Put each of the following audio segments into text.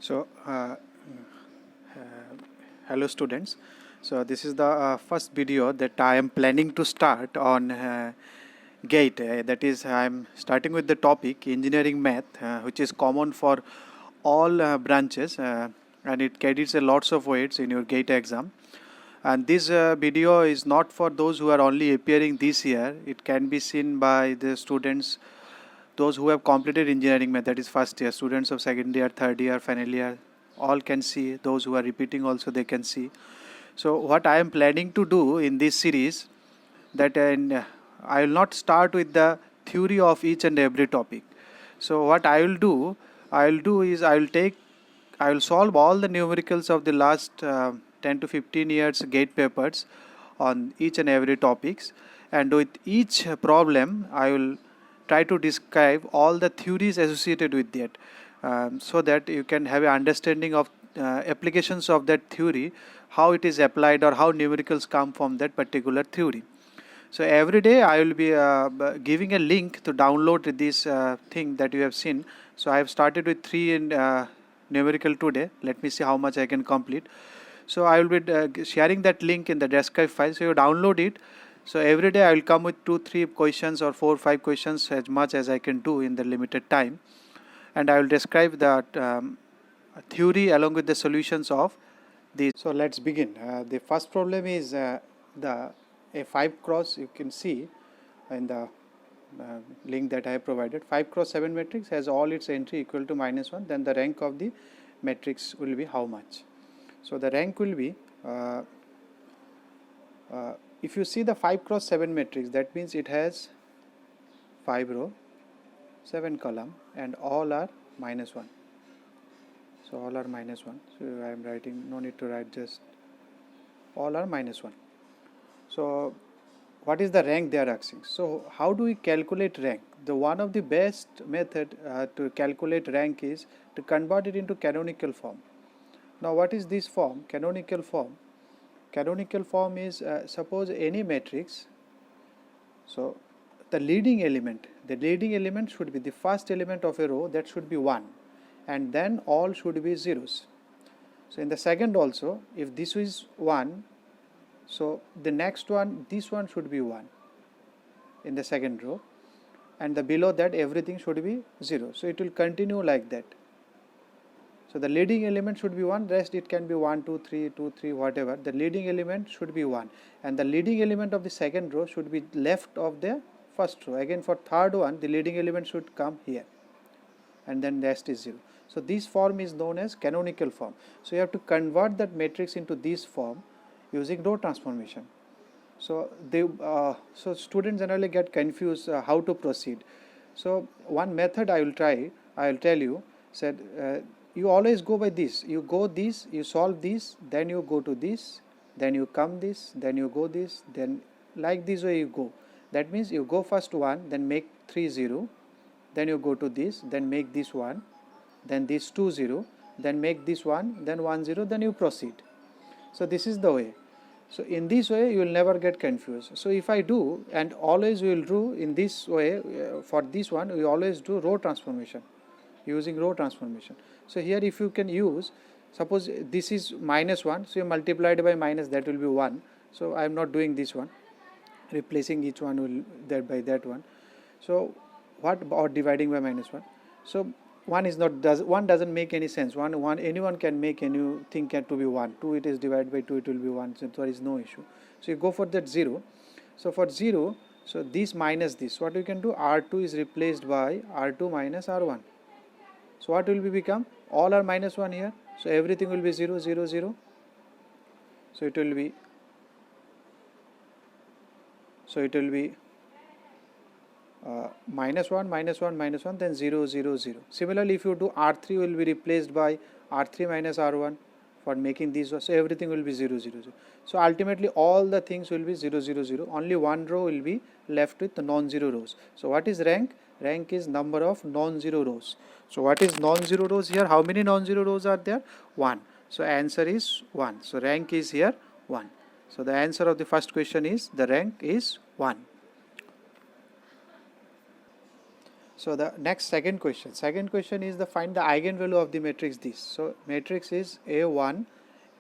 So, hello students. So this is the first video that I am planning to start on GATE. That is, I am starting with the topic engineering math, which is common for all branches, and it carries a lots of weights in your GATE exam. And this video is not for those who are only appearing this year. It can be seen by the students, those who have completed engineering math, that is first year, students of second year, third year, final year, all can see. Those who are repeating also, they can see. So what I am planning to do in this series, that I will not start with the theory of each and every topic. So what I will do is I will solve all the numericals of the last 10 to 15 years GATE papers on each and every topics, and with each problem I will try to describe all the theories associated with that, so that you can have an understanding of applications of that theory, how it is applied or how numericals come from that particular theory. So every day I will be giving a link to download this thing that you have seen. So I have started with 3 in numerical today. Let me see how much I can complete. So I will be sharing that link in the describe file. So you download it. So every day I will come with 2-3 questions or 4-5 questions, as much as I can do in the limited time, and I will describe that theory along with the solutions of these. So let's begin. The first problem is the a 5 cross, you can see in the link that I have provided. 5 cross 7 matrix has all its entry equal to -1. Then the rank of the matrix will be how much? So the rank will be, if you see the 5 cross 7 matrix, that means it has 5 row, 7 column, and all are -1. So all are -1. So I am writing, no need to write, just all are -1. So what is the rank they are asking? So how do we calculate rank? The one of the best method to calculate rank is to convert it into canonical form. Now what is this form? Canonical form. Canonical form is, suppose any matrix. So the leading element should be the first element of a row, that should be 1, and then all should be zeros. So in the second also, if this is 1, so the next one, this one should be 1 in the second row, and the below that everything should be 0. So it will continue like that. So the leading element should be 1, rest it can be 1, 2, 3, 2, 3, whatever. The leading element should be 1, and the leading element of the second row should be left of the first row. Again for third one, the leading element should come here, and then rest is 0. So this form is known as canonical form. So you have to convert that matrix into this form using row transformation. So so students generally get confused how to proceed. So one method I will tell you, said you always go by this. You go this, you solve this, then you go to this, then you come this, then you go this, then like this way you go. That means you go first 1, then make 3 0, then you go to this, then make this 1, then this 2 0, then make this 1, then 1 0, then you proceed. So this is the way. So in this way you will never get confused. So if I do, and always we will do in this way, for this one we always do row transformation, using row transformation. So here if you can use, suppose this is -1, so you multiplied by minus, that will be 1. So I am not doing this one, replacing each one will that by that one. So what, or dividing by -1. So one doesn't make any sense. Anyone can make anything to be 1. 2, it is divided by 2, it will be 1. So there is no issue. So you go for that 0. So for 0, so this minus this, what we can do, R2 is replaced by R2 minus R1. So what will be become? All are -1 here. So everything will be 0, 0, 0. So it will be, -1, -1, -1, then 0, 0, 0. Similarly, if you do R3 will be replaced by R3 minus R1 for making these, so everything will be 0, 0, 0. So ultimately all the things will be 0, 0, 0. Only one row will be left with the non-zero rows. So what is rank? Rank is number of non-zero rows. So what is non-zero rows here? How many non-zero rows are there? 1. So answer is 1. So rank is here 1. So the answer of the first question is, the rank is 1. So the next second question is the find the eigenvalue of the matrix this. So matrix is A1,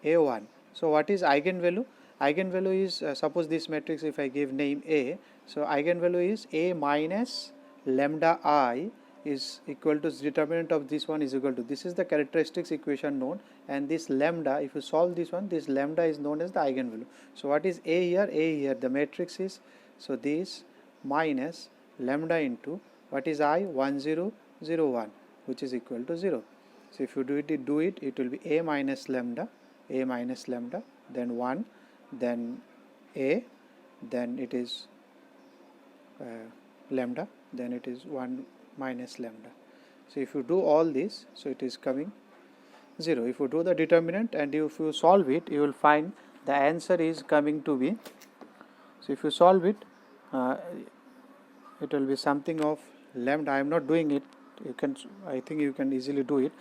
A1. So what is eigenvalue? Eigenvalue is suppose this matrix, if I give name A, so eigenvalue is A minus lambda I is equal to determinant of this one is equal to, this is the characteristics equation known, and this lambda, if you solve this one, this lambda is known as the eigenvalue. So what is A here? A here the matrix is, so this minus lambda into what is I? 1 0 0 1, which is equal to 0. So if you do it, it will be A minus lambda, then 1, then A, then it is lambda, then it is 1 minus lambda. So if you do all this, so it is coming 0. If you do the determinant and if you solve it, you will find the answer is coming to be, so if you solve it, it will be something of lambda. I am not doing it, you can, I think you can easily do it.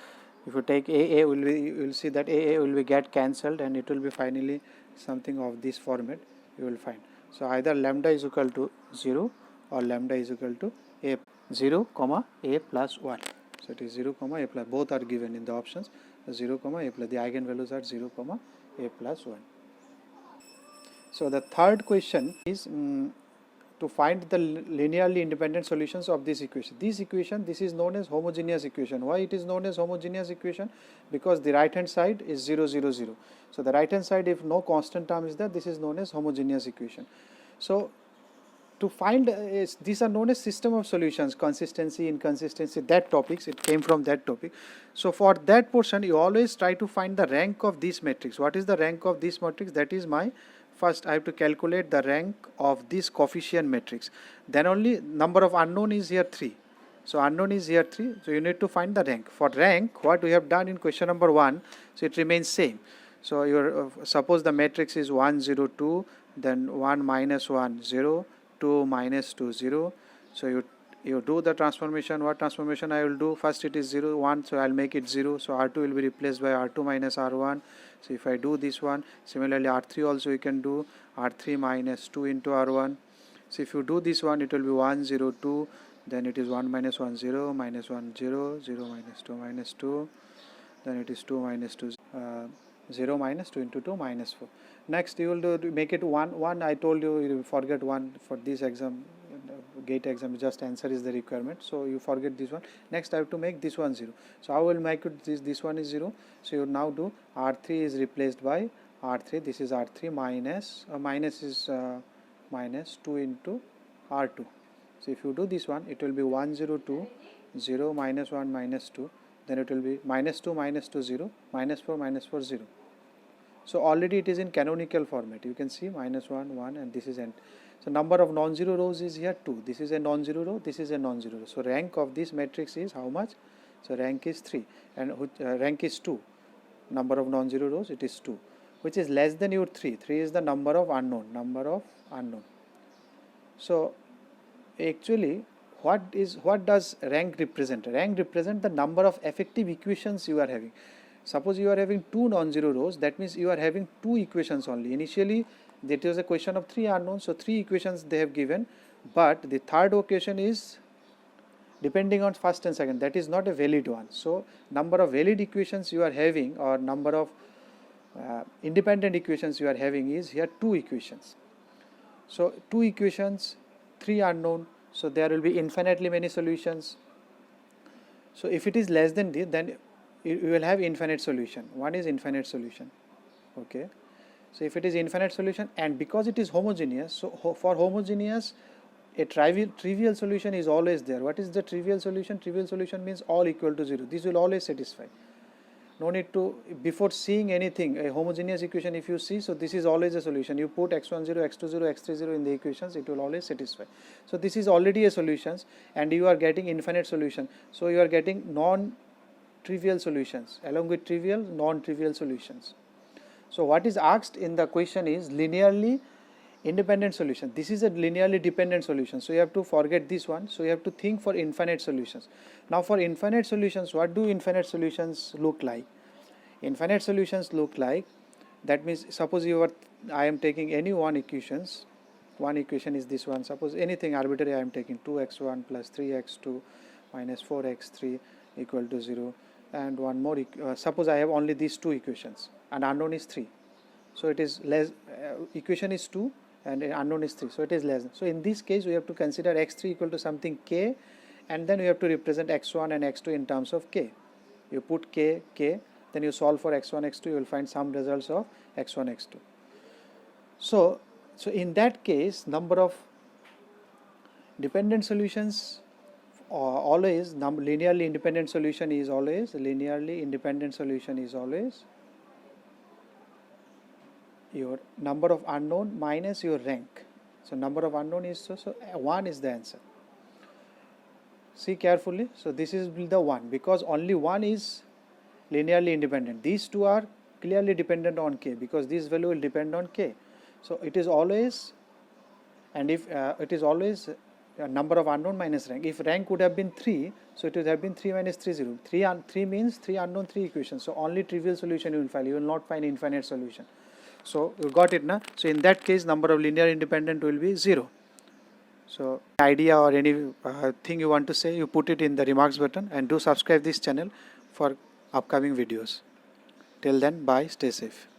If you take AA, will be, you will see that AA will be get cancelled and it will be finally something of this format you will find. So either lambda is equal to 0 or lambda is equal to A 0 comma A plus 1. So it is 0 comma A plus, both are given in the options, 0 comma A plus, the eigenvalues are 0 comma A plus 1. So the third question is to find the linearly independent solutions of this equation. This equation, this is known as homogeneous equation. Why it is known as homogeneous equation? Because the right hand side is 0 0 0. So the right hand side, if no constant term is there, this is known as homogeneous equation. So to find these are known as system of solutions, consistency, inconsistency, that topics, it came from that topic. So for that portion, you always try to find the rank of this matrix. What is the rank of this matrix? That is my first, I have to calculate the rank of this coefficient matrix. Then only number of unknown is here 3. So unknown is here 3. So you need to find the rank. For rank, what we have done in question number 1, so it remains same. So your suppose the matrix is 1 0 2, then 1 minus 1 0, 2 minus 2 0. So you do the transformation. What transformation I will do? First it is 0 1, so I will make it 0. So R2 will be replaced by R2 minus R1. So if I do this one, similarly R3 also you can do R3 minus 2 into R1. So if you do this one, it will be 1 0 2, then it is 1 minus 1 0, minus 1 0, 0 minus 2, then it is 2 minus 2, 0 minus 2 into 2 minus 4. Next you will do make it 1 1. I told you, you forget 1 for this exam, gate exam, just answer is the requirement, so you forget this one. Next I have to make this one 0. So I will make it this one is 0. So you now do R3 is replaced by R3, this is R3 minus minus is minus 2 into R2. So if you do this one, it will be 1 0 2, 0 minus 1 minus 2, then it will be minus 2 0, minus 4 0. So already it is in canonical format, you can see minus 1 1 and this is end. So number of non-zero rows is here 2. This is a non-zero row, this is a non-zero row. So rank of this matrix is how much? So rank is 3 and rank is 2. Number of non-zero rows, it is 2, which is less than your 3. 3 is the number of unknown. So actually what does rank represent? Rank represent the number of effective equations you are having. Suppose you are having 2 non-zero rows, that means you are having 2 equations only. Initially that was a question of 3 unknowns, so 3 equations they have given, but the third equation is depending on first and second, that is not a valid one. So number of valid equations you are having, or number of independent equations you are having is here 2 equations. So 2 equations, 3 unknown, so there will be infinitely many solutions. So if it is less than this, then you will have infinite solution. One is infinite solution. Okay. So if it is infinite solution, and because it is homogeneous, so for homogeneous, a trivial solution is always there. What is the trivial solution? Trivial solution means all equal to 0. This will always satisfy. No need to, before seeing anything, a homogeneous equation if you see, so this is always a solution. You put x10, x20, x30 in the equations, it will always satisfy. So this is already a solution and you are getting infinite solution. So you are getting non-trivial solutions along with trivial, non-trivial solutions. So what is asked in the question is linearly independent solution. This is a linearly dependent solution. So you have to forget this one. So you have to think for infinite solutions. Now for infinite solutions, what do infinite solutions look like? Infinite solutions look like, that means suppose I am taking any one equation is this one. Suppose anything arbitrary I am taking 2x1 plus 3x2 minus 4x3 equal to 0, and one more suppose I have only these two equations and unknown is 3, so it is less, equation is 2 and unknown is 3, so it is less. So in this case we have to consider x3 equal to something k, and then we have to represent x1 and x2 in terms of k. You put k, then you solve for x1, x2, you will find some results of x1, x2. So in that case, number of dependent solutions always, linearly independent solution is always your number of unknown minus your rank. So number of unknown is so 1 is the answer. See carefully. So this is the 1, because only 1 is linearly independent. These two are clearly dependent on k, because this value will depend on k. So it is always, and if it is always number of unknown minus rank. If rank would have been 3, so it would have been 3 minus 3, 0. 3 means 3 unknown, 3 equations. So only trivial solution you will find. You will not find infinite solution. So you got it, na? So in that case, number of linear independent will be 0. So idea or any thing you want to say, you put it in the remarks button, and do subscribe this channel for upcoming videos. Till then, bye, stay safe.